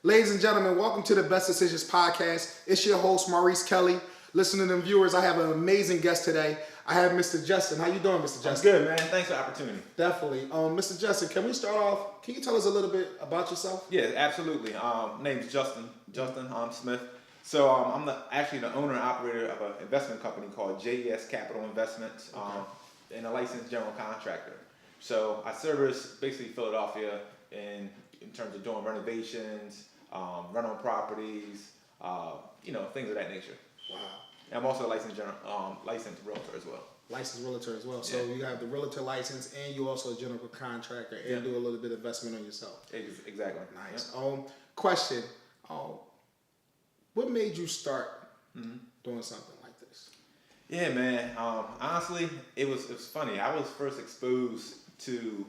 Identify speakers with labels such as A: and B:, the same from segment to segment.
A: Ladies and gentlemen, welcome to the Best Decisions Podcast. It's your host, Maurice Kelley. Listening to viewers, I have an amazing guest today. I have Mr. Justin. How you doing, Mr. Justin?
B: I'm good, man. Thanks for the opportunity.
A: Definitely. Mr. Justin, can we start off? Can you tell us a little bit about yourself?
B: Yeah, absolutely. Name's Justin Smith. So I'm actually the owner and operator of an investment company called Jes Capital Investments, and a licensed general contractor. So I service basically Philadelphia in terms of doing renovations, rental properties, things of that nature.
A: Wow.
B: And I'm also a licensed realtor as well.
A: Licensed realtor as well. So you have the realtor license, and you're also a general contractor, and do a little bit of investment on yourself.
B: Exactly.
A: Nice. Yep. Question. What made you start doing something like this?
B: Yeah, man. Honestly, it was funny. I was first exposed to.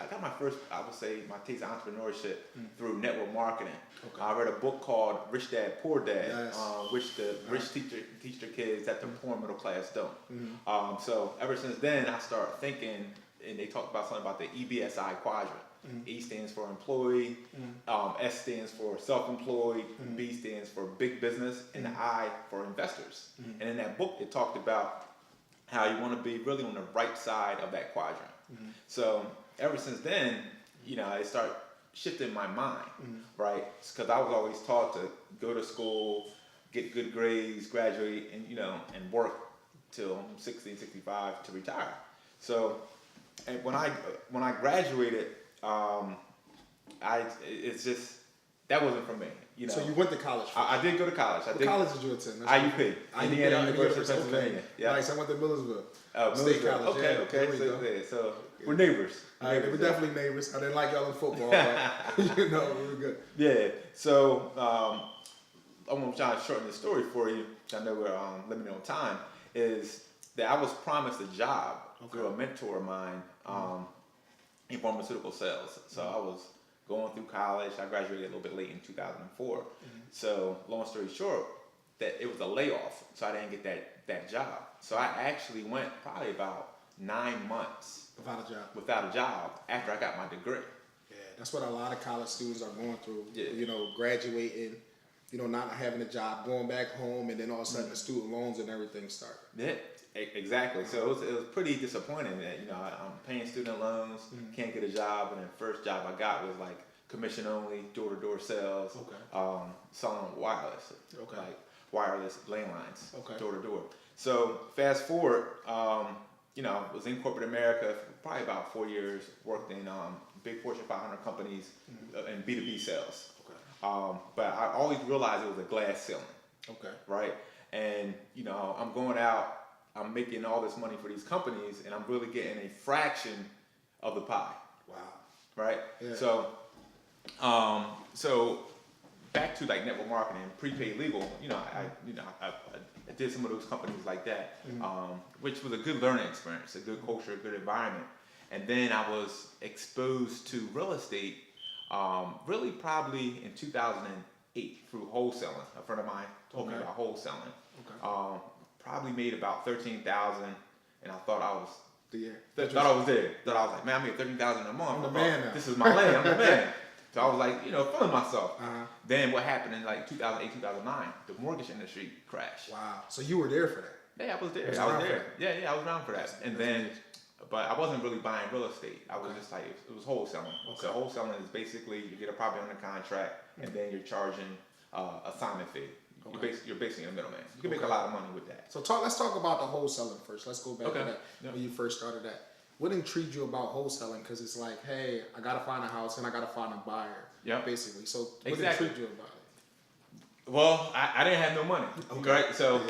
B: I got my first, I would say, my taste of entrepreneurship through network marketing. Okay. I read a book called Rich Dad, Poor Dad, which the rich teach their kids that the poor middle class don't. So ever since then, I started thinking, and they talked about something about the EBSI quadrant. E stands for employee, S stands for self-employed, B stands for big business, and the I for investors. And in that book, it talked about how you want to be really on the right side of that quadrant. So ever since then, it started shifting my mind, right? Because I was always taught to go to school, get good grades, graduate, and work till I'm 60, 65 to retire. So, and when I graduated, it's just that wasn't for me.
A: So you went to college?
B: I did go to college.
A: What college did you attend?
B: IUP, Indiana University of Pennsylvania.
A: Okay. Yeah. Nice. I went to Millersville.
B: State
A: College.
B: Okay. So we're neighbors.
A: We're definitely neighbors. I didn't like y'all in football, but we were good.
B: Yeah. So I'm gonna try to shorten the story for you. I know we're limited on time. Is that I was promised a job through a mentor of mine in pharmaceutical sales. So I was going through college. I graduated a little bit late in 2004. So long story short, that it was a layoff. So I didn't get that job. So I actually went probably about 9 months without a job after I got my degree.
A: Yeah, that's what a lot of college students are going through. Yeah. Graduating, not having a job, going back home, and then all of a sudden the student loans and everything start.
B: Yeah, exactly. So it was pretty disappointing that I'm paying student loans, can't get a job, and the first job I got was like commission only, door-to-door sales, selling wireless, like wireless landlines, door-to-door. So fast forward, was in corporate America for probably about 4 years, worked in big Fortune 500 companies in B2B sales. But I always realized it was a glass ceiling. Right? And, I'm going out, I'm making all this money for these companies, and I'm really getting a fraction of the pie.
A: Wow.
B: Right? Yeah. So back to like network marketing, prepaid legal, I did some of those companies like that, which was a good learning experience, a good culture, a good environment. And then I was exposed to real estate, really probably in 2008 through wholesaling. A friend of mine told me about wholesaling. Probably made about $13,000, and I thought I was there. Thought I was there. Thought I was like, man, I made $13,000 a month.
A: I'm the man now.
B: This is my lane. I'm the man. So I was like, feeling myself. Then what happened in like 2008, 2009, the mortgage industry crashed.
A: Wow. So you were there for that?
B: Yeah, I was there. I was there. Yeah, I was around for that. But I wasn't really buying real estate. I was just like, it was wholesaling. So wholesaling is basically you get a property under contract, and then you're charging assignment fee. You're basically a middleman. You can make a lot of money with that.
A: So let's talk about the wholesaling first. Let's go back to that when you first started that. What intrigued you about wholesaling? Because it's like, hey, I gotta find a house and I gotta find a buyer. Yeah. Basically. So what intrigued you about it?
B: Well, I didn't have no money. Right. So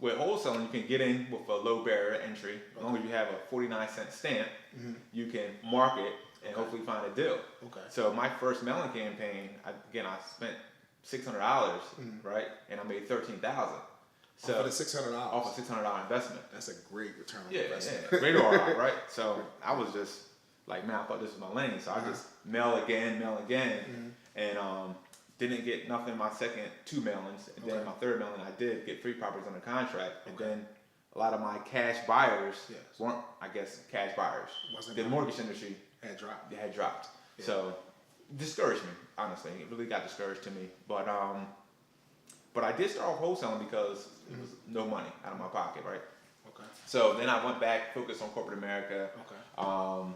B: with wholesaling, you can get in with a low barrier entry. As long as you have a 49-cent stamp, you can market and hopefully find a deal. So my first mailing campaign, I spent $600, right, and I made $13,000.
A: So off of the $600.
B: Off a $600 investment.
A: That's a great return on investment.
B: Yeah, great ROI, right? So I was just like, man, I thought this was my lane. So I just mail again, and didn't get nothing my second 2 mailings, and then my third mailing I did get 3 properties under contract, and then a lot of my cash buyers weren't, I guess, cash buyers. The mortgage industry
A: had dropped.
B: It had dropped. Yeah. So discouraged me, honestly. It really got discouraged to me. But I did start off wholesaling because it was no money out of my pocket, right?
A: Okay.
B: So then I went back, focused on corporate America.
A: Okay.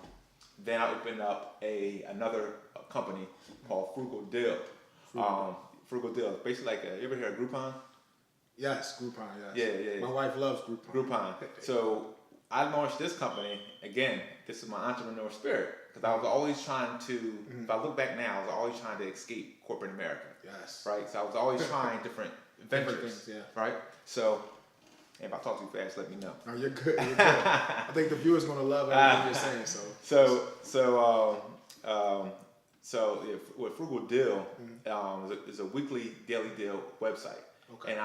B: Then I opened up another company called Frugal Deal. Frugal Deal, basically like you ever hear of Groupon?
A: Yes, Groupon. Yes.
B: Yeah.
A: My wife loves Groupon.
B: So I launched this company again. This is my entrepreneur spirit because I was always trying to. If I look back now, I was always trying to escape corporate America.
A: Yes.
B: Right. So I was always trying different ventures.
A: Different things, yeah.
B: Right. So if I talk too fast, let me know.
A: No, you're good. You're good. I think the viewers gonna love everything you're saying.
B: So with Frugal Deal is a weekly daily deal website.
A: Okay.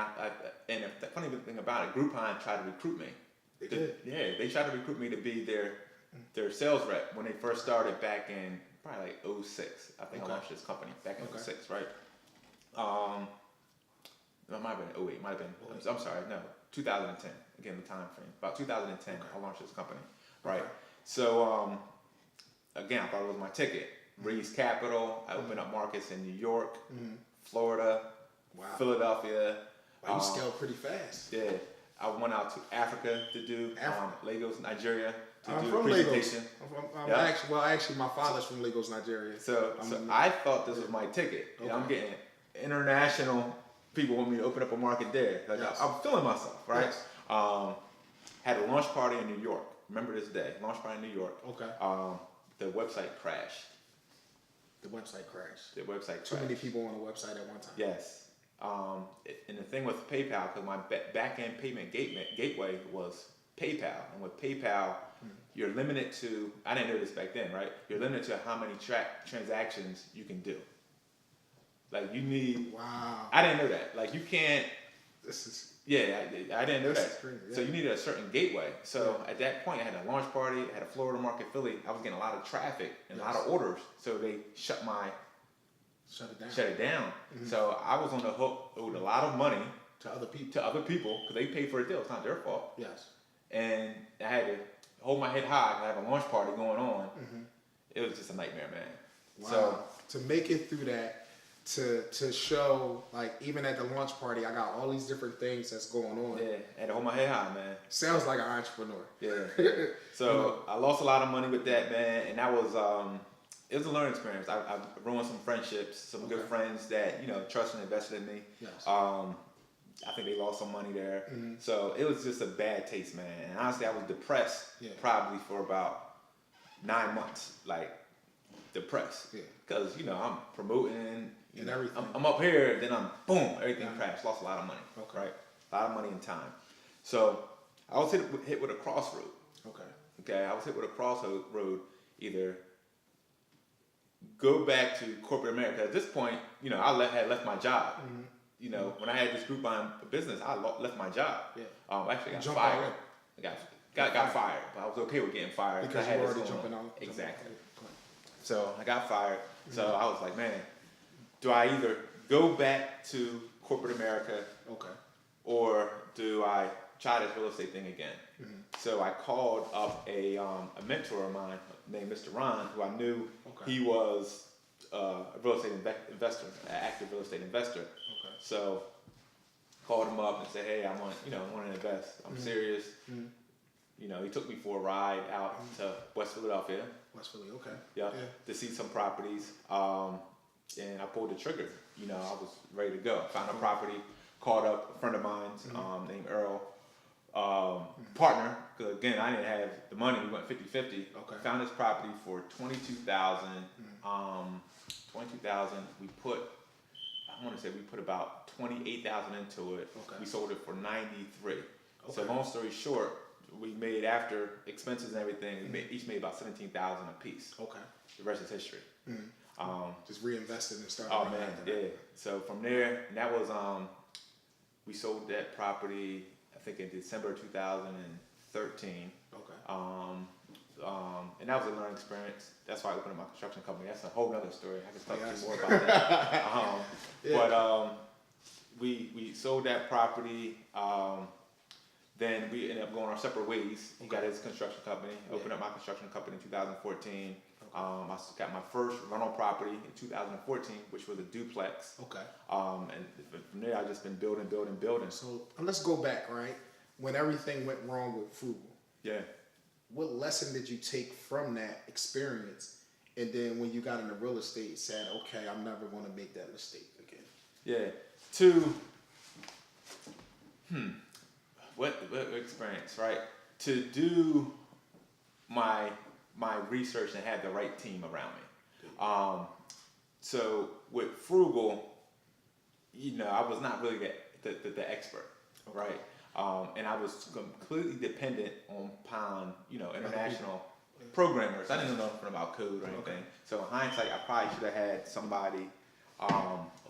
B: And the funny thing about it, Groupon tried to recruit me.
A: They did.
B: Yeah, they tried to recruit me to be their sales rep when they first started back in probably like 2006. I think I launched this company back in 2006, right? It might have been 2008. Might have been. I'm sorry, no, 2010. Again, the time frame. About 2010, I launched this company, right? So again, I thought it was my ticket. Raise capital. I opened up markets in New York, Florida, Philadelphia.
A: Wow, you scaled pretty fast.
B: Yeah. I went out to Africa to do Lagos, Nigeria to
A: I'm
B: do
A: from
B: a presentation.
A: Lagos. Actually, my father's from Lagos, Nigeria.
B: So I thought this was my ticket. Okay. I'm getting international people want me to open up a market there. Like I'm feeling myself, right?
A: Yes.
B: Had a launch party in New York. Remember this day? Launch party in New York.
A: Okay.
B: The website crashed.
A: The website crashed.
B: Too
A: many people on the website at one time.
B: Yes. And the thing with PayPal, because my back-end payment gateway was PayPal. And with PayPal, you're limited to, I didn't know this back then, right? You're limited to how many transactions you can do. Like you need, I didn't know that. Like you can't, I didn't know that.
A: Crazy, yeah.
B: So you needed a certain gateway. So at that point, I had a launch party, I had a Florida market, Philly. I was getting a lot of traffic and a lot of orders. So they shut it down. Mm-hmm. So I was on the hook with a lot of money
A: to other people
B: because they paid for the deal. It's not their fault.
A: Yes.
B: And I had to hold my head high. I had a launch party going on. Mm-hmm. It was just a nightmare, man.
A: Wow.
B: So
A: to make it through that, to show like even at the launch party, I got all these different things that's going on.
B: Yeah, I had to hold my head high, man.
A: Sounds like an entrepreneur.
B: Yeah. So I lost a lot of money with that, man, and that was it was a learning experience. I ruined some friendships, some good friends that trusted and invested in me.
A: Yes.
B: I think they lost some money there. Mm-hmm. So it was just a bad taste, man. And honestly, I was depressed probably for about 9 months, like depressed. Yeah. Because I'm promoting.
A: And everything.
B: I'm up here, then boom, everything crashed. Lost a lot of money. Okay. Right? A lot of money and time. So I was hit with a crossroad. Okay. I was hit with a crossroad. Either go back to corporate America. At this point, I had left my job. Mm-hmm. When I had this Groupon business, I left my job. Yeah. Actually, got fired. I got fired, but I was okay with getting fired
A: because you were already jumping out.
B: Exactly. So I got fired. Mm-hmm. So I was like, man, do I either go back to corporate America, or do I try this real estate thing again? Mm-hmm. So I called up a mentor of mine named Mr. Ron, who I knew he was a real estate investor, an active real estate investor. Okay. So called him up and said, hey, I want to invest. I'm serious. Mm-hmm. He took me for a ride out to West Philadelphia.
A: West Philly, okay.
B: Yeah. To see some properties. And I pulled the trigger. I was ready to go. Found a property, called up a friend of mine named Earl, partner, because again, I didn't have the money. We went 50-50. Okay. Found this property for $22,000. $22,000. We put about $28,000 into it. Okay. We sold it for $93,000. Okay. So long story short, we made, after expenses and everything, we each made about $17,000 a piece. Okay. The rest is history. Mm-hmm.
A: Just reinvested and started.
B: Oh man, yeah. So from there, that was we sold that property I think in December 2013. Okay. And that was a learning experience. That's why I opened up my construction company. That's a whole other story. I can talk to you more about that. But we sold that property. Then we ended up going our separate ways. He got his construction company. Opened up my construction company in 2014. I got my first rental property in 2014, which was a duplex.
A: Okay.
B: And from there, I've just been building.
A: So let's go back, right? When everything went wrong with Frugal.
B: Yeah.
A: What lesson did you take from that experience? And then when you got into real estate, said, okay, I'm never going to make that mistake again.
B: Yeah. What experience, right? To do my research and have the right team around me. So with Frugal, I was not really the expert, right? And I was completely dependent upon, international programmers. I didn't know nothing about code or anything.
A: Okay.
B: So in hindsight, I probably should have had somebody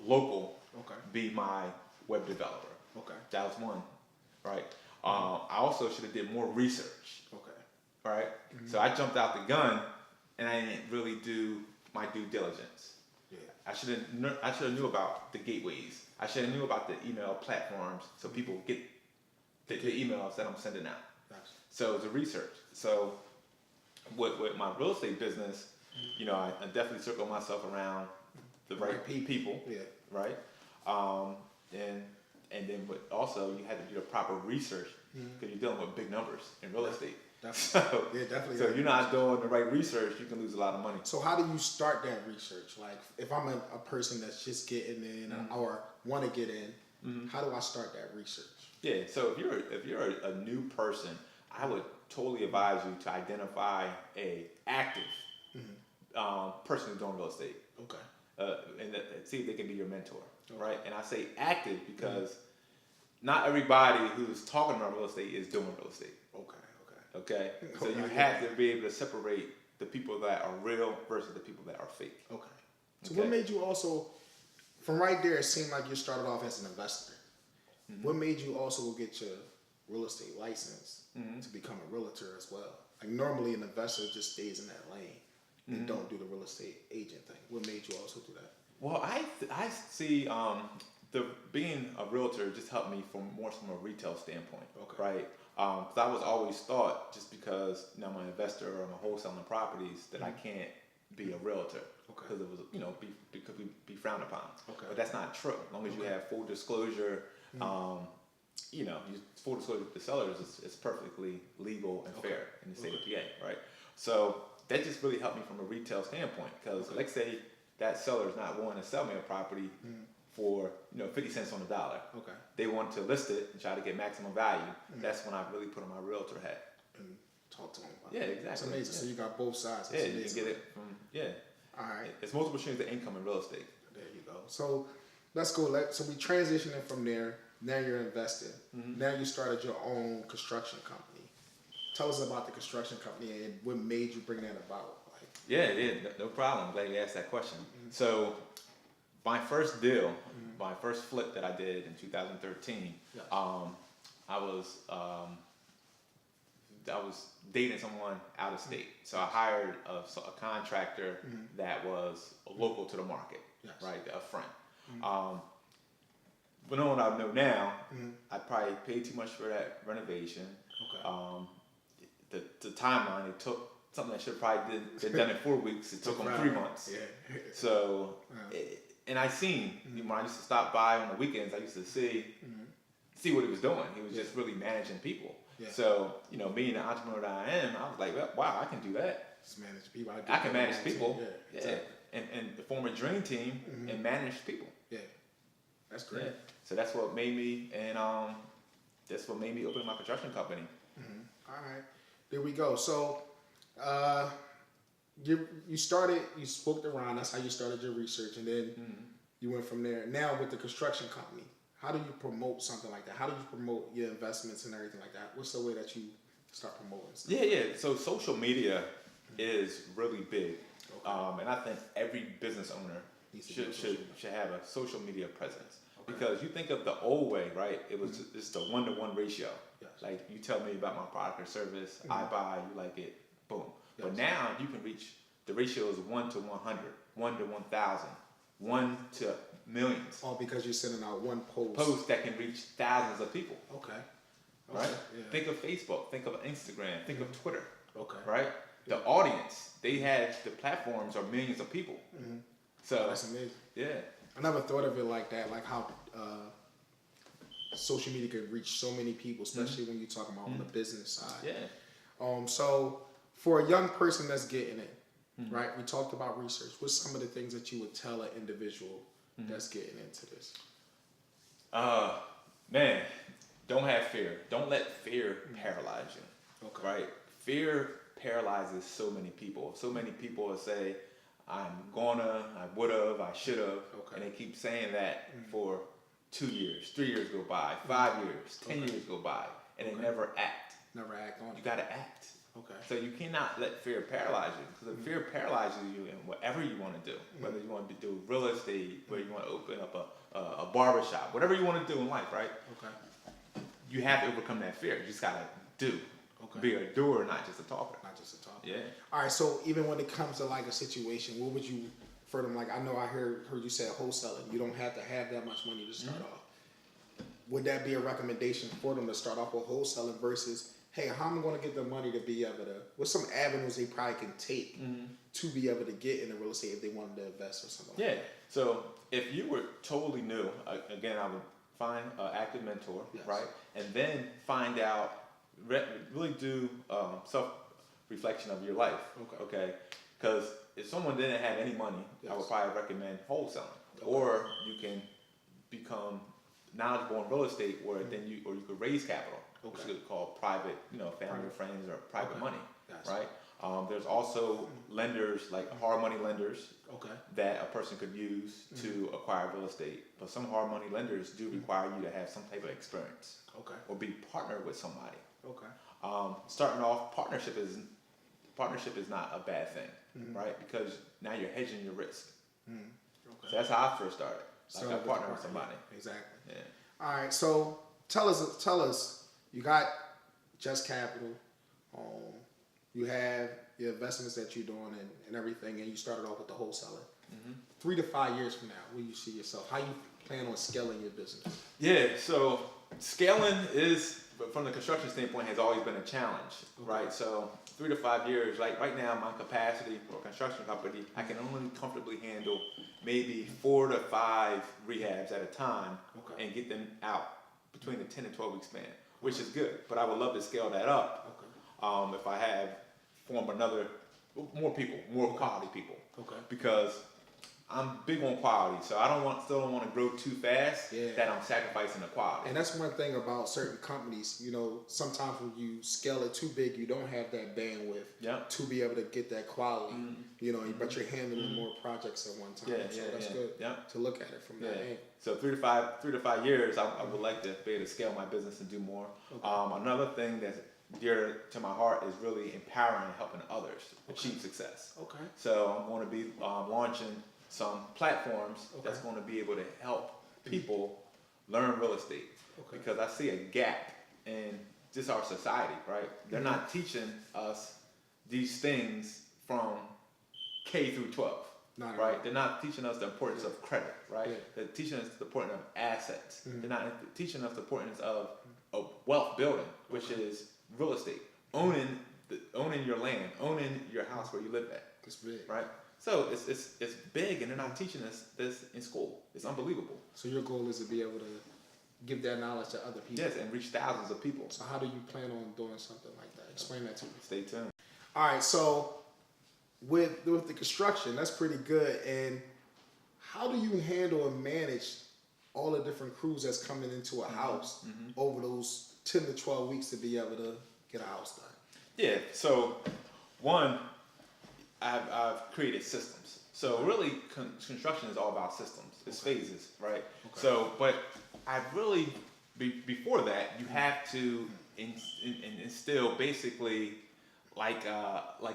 B: local be my web developer.
A: Okay.
B: That was one, right? I also should have did more research.
A: Okay.
B: Right? Mm-hmm. So I jumped out the gun and I didn't really do my due diligence.
A: Yeah.
B: I should have knew about the gateways. I should have knew about the email platforms so people get the emails that I'm sending out.
A: Gotcha.
B: So it's a research. So with my real estate business, I definitely circle myself around the right people. Yeah. Right? And then also you had to do the proper research because you're dealing with big numbers in real estate.
A: Definitely.
B: So if you're not doing the right research, you can lose a lot of money.
A: So how do you start that research? Like if I'm a person that's just getting in or want to get in, how do I start that research? Yeah.
B: So if you're a new person, I would totally advise you to identify a active person who's doing real estate.
A: Okay.
B: And see if they can be your mentor. Okay. Right. And I say active because not everybody who's talking about real estate is doing real estate. Okay, so you have to be able to separate the people that are real versus the people that are fake.
A: Okay. So what made you also, from right there, it seemed like you started off as an investor. What made you also go get your real estate license to become a realtor as well? Like normally an investor just stays in that lane and don't do the real estate agent thing. What made you also do that? Well,
B: I see being a realtor just helped me from a retail standpoint, right? Because I was always thought just because I'm an investor or I'm a wholesaling properties that I can't be a realtor because it was because we be frowned upon. But that's not true. As long as you have full disclosure, full disclosure to the sellers is perfectly legal and fair in the state of PA, right? So that just really helped me from a retail standpoint because let's say that seller is not willing to sell me a property for 50 cents on the dollar. They want to list it and try to get maximum value. That's when I really put on my realtor hat
A: and talk to them about
B: it. Yeah, exactly.
A: That's amazing. So you got both sides.
B: That's you can get it from All right. It's multiple streams of income in real estate.
A: There you go. So let's go. So we transitioning from there. Now you're investing. Now you started your own construction company. Tell us about the construction company and what made you bring that about.
B: No problem. I'm glad you asked that question. So my first deal, my first flip that I did in 2013, I was dating someone out of state. So I hired a contractor that was local to the market, right, a friend. But knowing what I know now, I probably paid too much for that renovation. The timeline, it took something that should have probably been done in 4 weeks. It took them 3 months. So, and I seen when I used to stop by on the weekends, I used to see what he was doing. He was just really managing people. So, being the entrepreneur that I am, I was like, wow, I can do that.
A: Just manage people.
B: I can manage people. And form a dream team and manage people.
A: That's great.
B: So that's what made me, open my construction company.
A: All right, there we go. So, you spoke to Ron. That's how you started your research, and then you went from there. Now with the construction company, how do you promote something like that? How do you promote your investments and everything like that? What's the way that you start promoting stuff?
B: So social media is really big, and I think every business owner should have a social media presence. Because you think of the old way, right? It was just a 1-to-1 ratio. Like you tell me about my product or service, I buy, you like it, boom. But now you can reach the ratio is 1 to 100, 1 to 1,000, 1 to millions.
A: All because you're sending out one post.
B: Post that can reach thousands of people.
A: Okay.
B: Right? Yeah. Think of Facebook, think of Instagram, think of Twitter.
A: Okay.
B: Right? The audience, the platforms are millions of people. Mm-hmm. So
A: that's amazing.
B: Yeah.
A: I never thought of it like that, like how social media could reach so many people, especially when you're talking about on the business side.
B: Yeah.
A: So for a young person that's getting it, right? We talked about research. What's some of the things that you would tell an individual that's getting into this?
B: Man, don't have fear. Don't let fear paralyze you.
A: Okay.
B: Right? Fear paralyzes so many people. So many people will say, I'm gonna, I would've, I should've. Okay. And they keep saying that for 2 years, 3 years go by, 5 years, 10 years go by, and they never act.
A: Never act on it.
B: You gotta act.
A: Okay.
B: So you cannot let fear paralyze you, because if fear paralyzes you in whatever you want to do, whether you want to do real estate, whether you want to open up a barbershop, whatever you want to do in life, right?
A: Okay.
B: You have to overcome that fear. You just gotta do. Okay. Be a doer, not just a talker.
A: Not just a talker.
B: Yeah.
A: All right. So even when it comes to like a situation, what would you for them? Like I know I heard you say wholesaling. You don't have to have that much money to start off. Would that be a recommendation for them to start off with wholesaling versus, hey, how am I going to get the money to be able to? What's some avenues they probably can take to be able to get into real estate if they wanted to invest or something?
B: Yeah. Like that? So if you were totally new, again, I would find an active mentor, right, and then find out. Really do self-reflection of your life, okay? Because if someone didn't have any money, I would probably recommend wholesaling. Or you can become knowledgeable in real estate, or you could raise capital, which is called private, family or friends or private money, right? There's also lenders like hard money lenders that a person could use to acquire real estate. But some hard money lenders do require you to have some type of experience, or be partnered with somebody. Starting off, partnership is not a bad thing, right? Because now you're hedging your risk. So that's how I first started. I got partnered with somebody.
A: Exactly.
B: Yeah.
A: All right. So tell us. You got Jes Capital. You have your investments that you're doing and everything, and you started off with the wholesaler. 3 to 5 years from now, where you see yourself? How you plan on scaling your business?
B: Yeah. So scaling is, from the construction standpoint, has always been a challenge, right? So 3 to 5 years, like right now, my capacity for a construction company, I can only comfortably handle maybe 4 to 5 rehabs at a time and get them out between the 10 and 12 week span, which is good. But I would love to scale that up if I form more people, more quality people, because I'm big on quality, so I still don't want to grow too fast that I'm sacrificing the quality.
A: And that's one thing about certain companies, sometimes when you scale it too big, you don't have that bandwidth to be able to get that quality, but you're handling more projects at one time. So that's good to look at it from that end.
B: So 3 to 5 years, I would like to be able to scale my business and do more. Another thing that's dear to my heart is really empowering and helping others achieve success. So I'm going to be launching some platforms that's going to be able to help people learn real estate, because I see a gap in just our society, right? They're not teaching us these things from K through 12, right? They're not teaching us the importance of credit, right? They're teaching us the importance of assets. They're not teaching us the importance of wealth building, which is real estate, owning your land, owning your house where you live at.
A: It's big,
B: right? So it's big, and they're not teaching us this in school. It's unbelievable.
A: So your goal is to be able to give that knowledge to other people.
B: Yes, and reach thousands of people.
A: So how do you plan on doing something like that? Explain that to me.
B: Stay tuned.
A: All right, so with the construction, that's pretty good. And how do you handle and manage all the different crews that's coming into a house over those 10 to 12 weeks to be able to get a house done?
B: Yeah, so one, I've created systems. So really, construction is all about systems. It's phases, right? So, but I really, before that, you have to instill basically like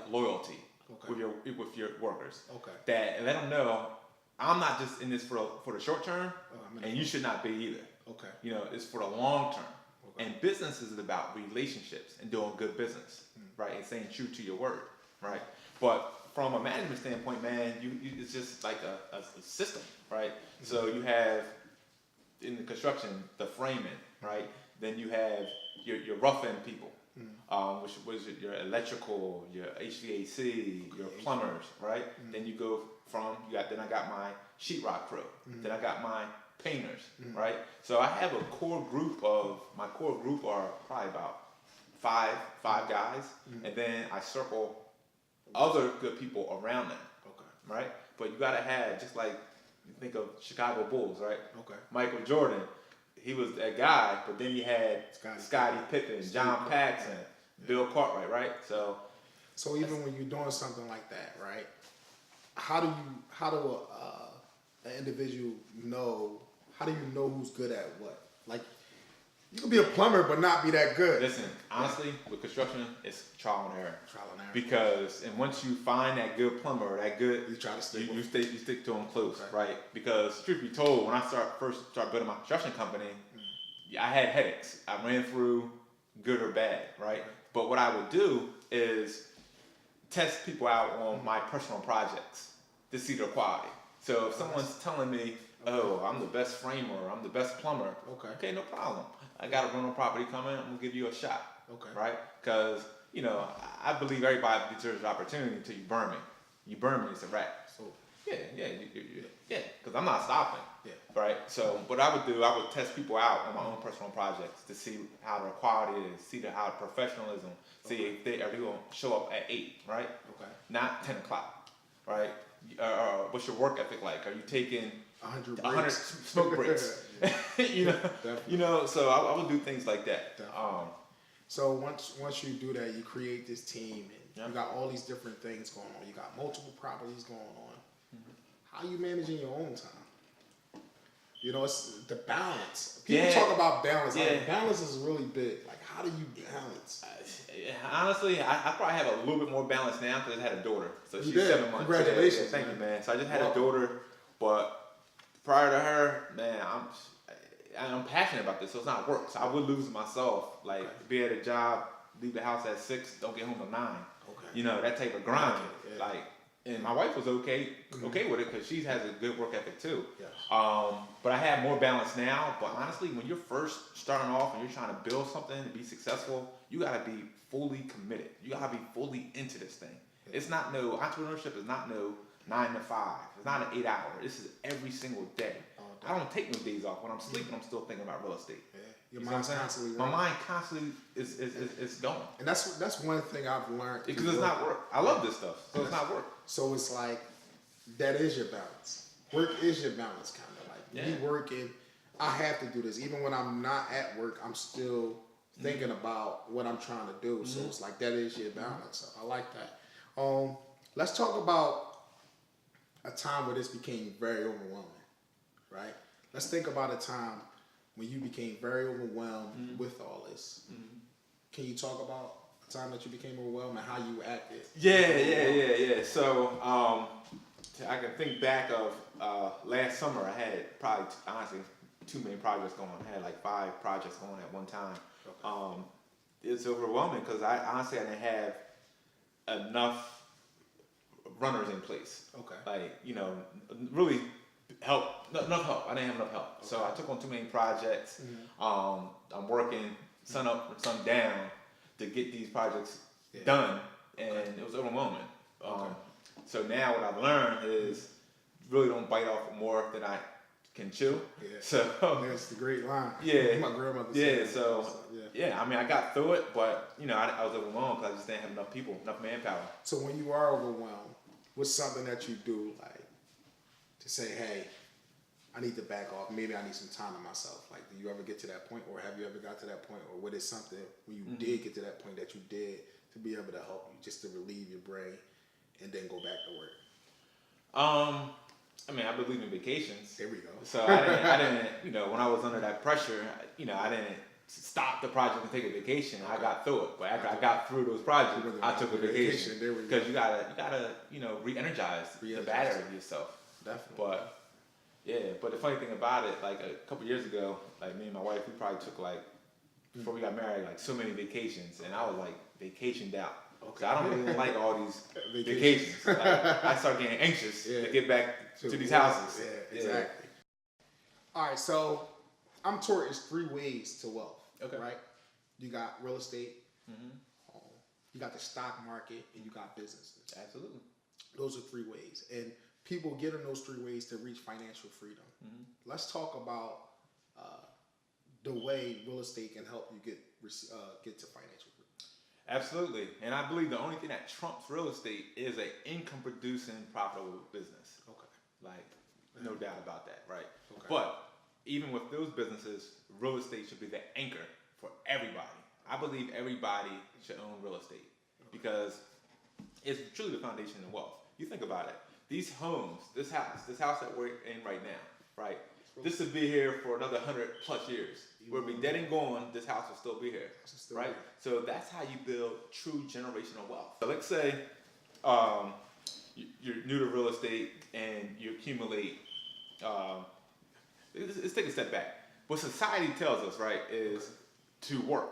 B: loyalty with your workers. That, and let them know I'm not just in this for the short term, and you should not be either. It's for the long term. And business is about relationships and doing good business, right? And staying true to your word, right? But from a management standpoint, man, it's just like a system, right? So you have in the construction the framing, right? Then you have your rough end people, which was your electrical, your HVAC, your plumbers, right? Then you go from, then I got my sheetrock crew. Then I got my painters, right? So I have my core group are probably about five guys, and then I circle other good people around them, right? But you gotta have, just like you think of Chicago Bulls, right? Michael Jordan, he was that guy, but then you had Scottie Pippen, John Paxson, Bill Cartwright, right? So
A: even when you're doing something like that, right? How do an individual know? How do you know who's good at what? Like, you can be a plumber but not be that good.
B: Listen, honestly, with construction, it's trial and error. Because once you find that good plumber, you try to stick. You stick to them close, right? Because truth be told, when I first started building my construction company, I had headaches. I ran through good or bad, right? But what I would do is test people out on my personal projects to see their quality. So if someone's telling me, "Oh, I'm the best framer, I'm the best plumber," okay, no problem. I got a rental property coming. I'm gonna give you a shot, right? Because I believe everybody deserves an opportunity until you burn me. You burn me, it's a wrap. So yeah, because I'm not stopping, right? So what I would do, I would test people out on my own personal projects to see how their quality is, see how professionalism, see if they are going to show up at 8, right? Not 10 o'clock, right? What's your work ethic like? Are you taking 100 smoke breaks? So I would do things like that.
A: So once you do that, you create this team, and you got all these different things going on. You got multiple properties going on. How are you managing your own time? It's the balance. People talk about balance. Like, balance is really big. Like, how do you balance?
B: Honestly, I probably have a little bit more balance now because I had a daughter. So she's 7 months.
A: Congratulations.
B: Thank you, man. So I just had a daughter, but prior to her, man, I'm passionate about this, so it's not work. So I would lose myself, be at a job, leave the house at 6, don't get home till 9. That type of grind. And my wife was okay with it because she has a good work ethic too. But I have more balance now. But honestly, when you're first starting off and you're trying to build something to be successful, you gotta be fully committed. You gotta be fully into this thing. It's not entrepreneurship is not 9 to 5. It's not an 8 hour. This is every single day. I don't take no days off. When I'm sleeping, I'm still thinking about real estate.
A: Your mind's constantly
B: running. My mind constantly is going.
A: And that's one thing I've learned.
B: Because it's not work. I love this stuff, so it's not work.
A: So it's like, that is your balance. Work is your balance, kind of like. Me working, I have to do this. Even when I'm not at work, I'm still thinking about what I'm trying to do. So it's like, that is your balance. So I like that. Let's talk about a time where this became very overwhelming, right? Let's think about a time when you became very overwhelmed with all this. Can you talk about a time that you became overwhelmed and how you acted?
B: Yeah. So I can think back of last summer. I had probably, honestly, 2 main projects going on. I had like 5 projects going at one time. It's overwhelming because I didn't have enough runners in place. Really enough help. I didn't have enough help. So I took on 2 main projects. I'm working sun up, sun down to get these projects done, and it was overwhelming. So now what I've learned is really don't bite off more than I can chew. So
A: that's the great line. My grandmother said that.
B: I mean, I got through it, but I was overwhelmed because I just didn't have enough people, enough manpower.
A: So when you are overwhelmed, what's something that you do to say, hey, I need to back off. Maybe I need some time to myself. Like, do you ever get to that point, or have you ever got to that point, or what is something when you did get to that point that you did to be able to help you, just to relieve your brain, and then go back to work?
B: I mean, I believe in vacations.
A: There we go.
B: So I didn't, when I was under that pressure, I didn't stop the project and take a vacation. I got through it, but after I got through those projects, I took a vacation. Because you gotta, re-energize the battery of yourself.
A: Definitely.
B: But the funny thing about it, like a couple years ago, like me and my wife, we probably took before we got married, so many vacations, and I was vacationed out. So I don't really like all these vacations. I start getting anxious to get back to these houses.
A: Yeah, exactly. All right, so I'm taught it's 3 ways to wealth. Right? You got real estate, You got the stock market, and you got businesses.
B: Absolutely.
A: Those are 3 ways. And people get in those 3 ways to reach financial freedom. Let's talk about the way real estate can help you get to financial freedom.
B: Absolutely. And I believe the only thing that trumps real estate is an income-producing, profitable business.
A: Okay.
B: Like, no doubt about that, right?
A: Okay.
B: But even with those businesses, real estate should be the anchor for everybody. I believe everybody should own real estate because it's truly the foundation of wealth. You think about it. These homes, this house that we're in right now, right? This will be here for another 100+ years. We'll be dead and gone, this house will still be here, right? So that's how you build true generational wealth. So let's say you're new to real estate and you accumulate, let's take a step back. What society tells us, right, is to work.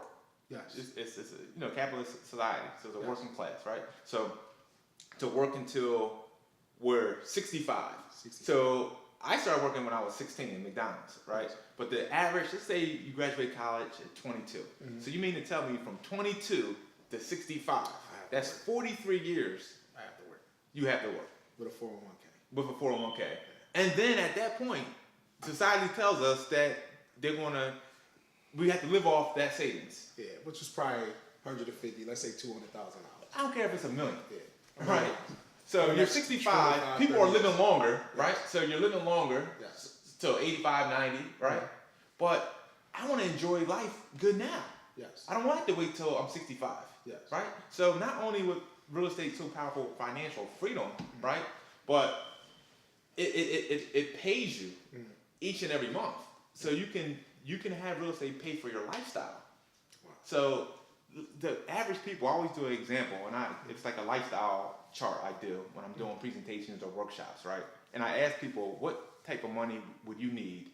A: Yes.
B: It's a capitalist society, so it's a working class, right? So to work until we're 65. So I started working when I was 16 in McDonald's, right? But the average, let's say you graduate college at 22. So you mean to tell me from 22 to 65, that's 43 years.
A: I have to work.
B: You have to work.
A: With a 401k.
B: With a 401k. And then at that point, society tells us that we have to live off that savings.
A: Yeah, which is probably 150, let's say $200,000.
B: I don't care if it's $1 million.
A: Yeah.
B: Right. So you're 65, people are living longer, right? So you're living longer till 85, 90, right? But I want to enjoy life good now.
A: Yes.
B: I don't want to wait till I'm 65.
A: Yes.
B: Right? So not only with real estate so powerful financial freedom, right? But it pays you each and every month. So you can have real estate pay for your lifestyle. Wow. So the average people, I always do an example, and it's like a lifestyle chart I do when I'm doing presentations or workshops, right? And I ask people, what type of money would you need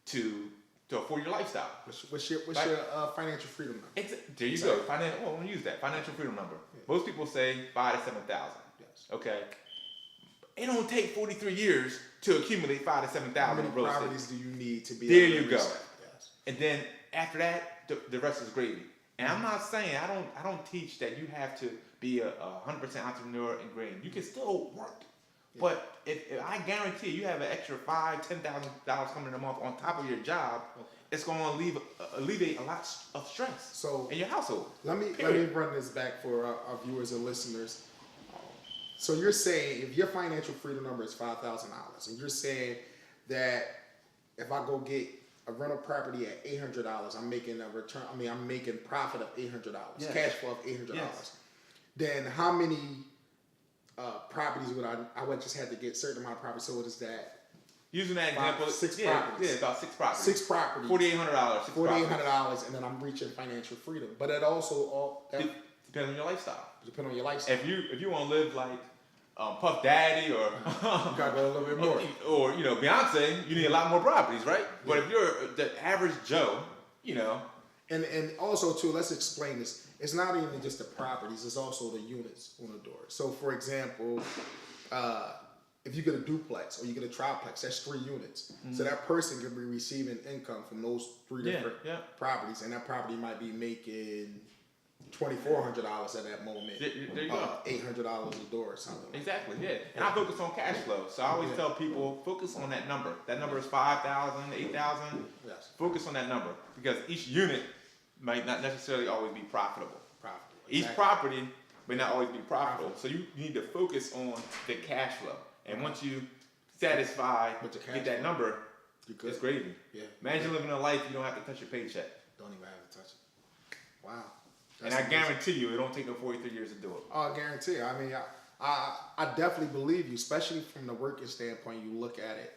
B: to afford your lifestyle?
A: What's your financial freedom number?
B: There you go. I'm going to use that financial freedom number. Yeah. Most people say 5,000 to 7,000.
A: Yes. Okay.
B: It don't take 43 years to accumulate 5,000 to 7,000.
A: How many properties do you need to be?
B: There you go.
A: Yes.
B: And then after that, the rest is gravy. And I'm not saying I don't teach that you have to be a 100% entrepreneur and grain. You can still work, but if I guarantee you have an extra $5,000-$10,000 coming a month on top of your job, it's going to alleviate a lot of stress in your household.
A: Let me run this back for our viewers and listeners. So you're saying if your financial freedom number is $5,000, and you're saying that if I go get a rental property at $800, I'm making a return. I'm making profit of $800, cash flow of $800. Yes. Then how many properties would I would just have to get a certain amount of properties? So what is that?
B: Using that example,
A: six properties.
B: Yeah, about 6 properties.
A: 6 properties.
B: $4,800.
A: $4,800, and then I'm reaching financial freedom. But it also
B: depends on your lifestyle.
A: Depends on your lifestyle.
B: If you want to live like Puff Daddy or
A: you gotta go a little bit more.
B: Or Beyonce, you need a lot more properties, right? Yeah. But if you're the average Joe,
A: And also too, let's explain this. It's not even just the properties; it's also the units on the door. So, for example, if you get a duplex or you get a triplex, that's 3 units. Mm-hmm. So that person could be receiving income from those 3 different properties, and that property might be making $2,400 at that moment.
B: There you go.
A: $800 a door or something.
B: Exactly, yeah. And I focus on cash flow. So I always tell people, focus on that number. That number is 5,000, 8,000. Yes. Focus on that number because each unit might not necessarily always be profitable. Exactly. Each property may not always be profitable. So you need to focus on the cash flow. And once you satisfy, get that number, it's gravy. Yeah. Imagine living a life you don't have to touch your paycheck.
A: Don't even have to touch it. Wow.
B: That's and I guarantee you, it don't take them 43 years to do it.
A: Oh, I guarantee you. I mean, I definitely believe you, especially from the working standpoint. You look at it,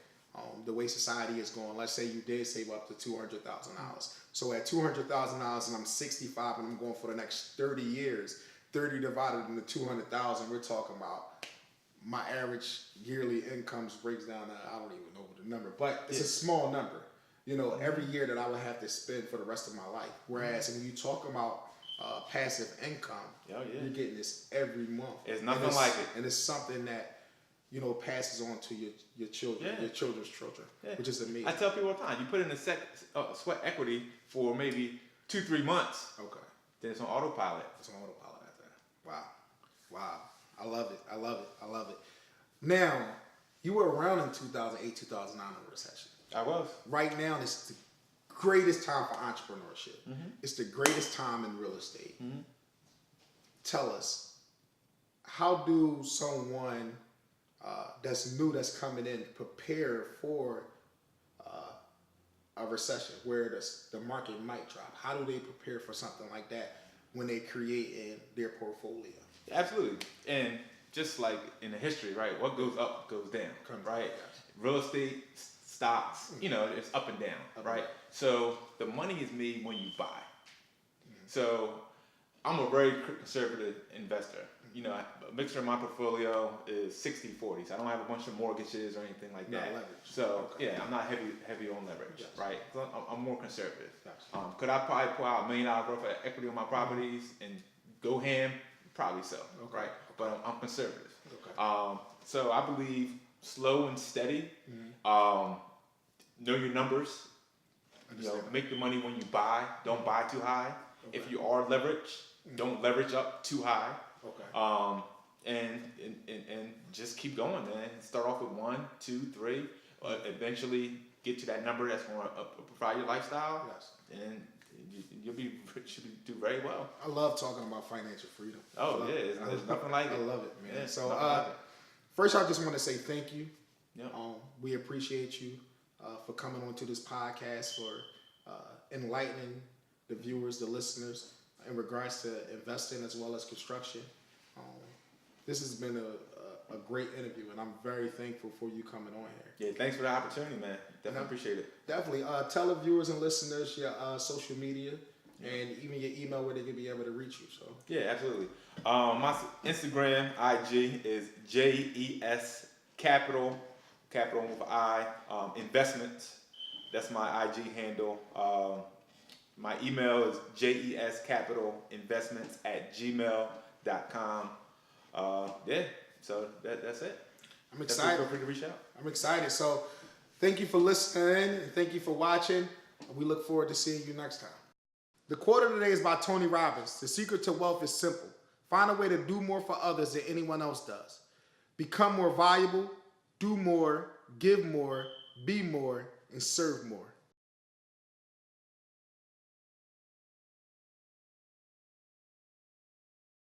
A: the way society is going. Let's say you did save up to $200,000. So at $200,000 and I'm 65 and I'm going for the next 30 years, 30 divided into 200,000, we're talking about my average yearly incomes breaks down to, I don't even know the number, but it's a small number. Every year that I would have to spend for the rest of my life. Whereas when you talk about passive income, you're getting this every month.
B: It's nothing like it.
A: And it's something that, passes on to your children, your children's children, which is amazing.
B: I tell people all the time, you put in a sweat equity for maybe 2-3 months.
A: Okay.
B: then it's on autopilot.
A: It's on autopilot after that. Wow. I love it. Now, you were around in 2008, 2009 in the recession.
B: I was.
A: Right now, it's the greatest time for entrepreneurship. It's the greatest time in real estate. Tell us, how do someone that's new, that's coming in, prepare for a recession where the market might drop? How do they prepare for something like that when they create in their portfolio?
B: Absolutely. And just like in the history, right? What goes up goes down, right? Real estate, stocks, it's up and down, right? So the money is made when you buy. So I'm a very conservative investor. A mixture of my portfolio is 60-40. So I don't have a bunch of mortgages or anything like that.
A: Leverage.
B: So I'm not heavy on leverage, right? So I'm more conservative. Could I probably pull out $1 million worth of equity on my properties and go ham? Probably so, right? But I'm conservative. So I believe slow and steady. Know your numbers. Make the money when you buy. Don't buy too high. If you are leveraged, don't leverage up too high. And just keep going, man. Start off with 1, 2, 3. Eventually get to that number that's going to provide your lifestyle. And you'll should do very well.
A: I love talking about financial freedom.
B: There's nothing like it.
A: I love it, man. So first, I just want to say thank you. We appreciate you for coming onto this podcast, for enlightening the viewers, the listeners, in regards to investing as well as construction. This has been a great interview, and I'm very thankful for you coming on here.
B: Yeah, thanks for the opportunity, man. Definitely appreciate it.
A: Definitely. Tell the viewers and listeners your social media and even your email where they can be able to reach you. So
B: yeah, absolutely. My Instagram IG is Jes Capital with I Investments. That's my IG handle. My email is jescapitalinvestments@gmail.com. So that's it.
A: I'm excited.
B: Feel free to reach out.
A: I'm excited. So thank you for listening and thank you for watching. We look forward to seeing you next time. The quote of the day is by Tony Robbins. The secret to wealth is simple. Find a way to do more for others than anyone else does. Become more valuable, do more, give more, be more, and serve more.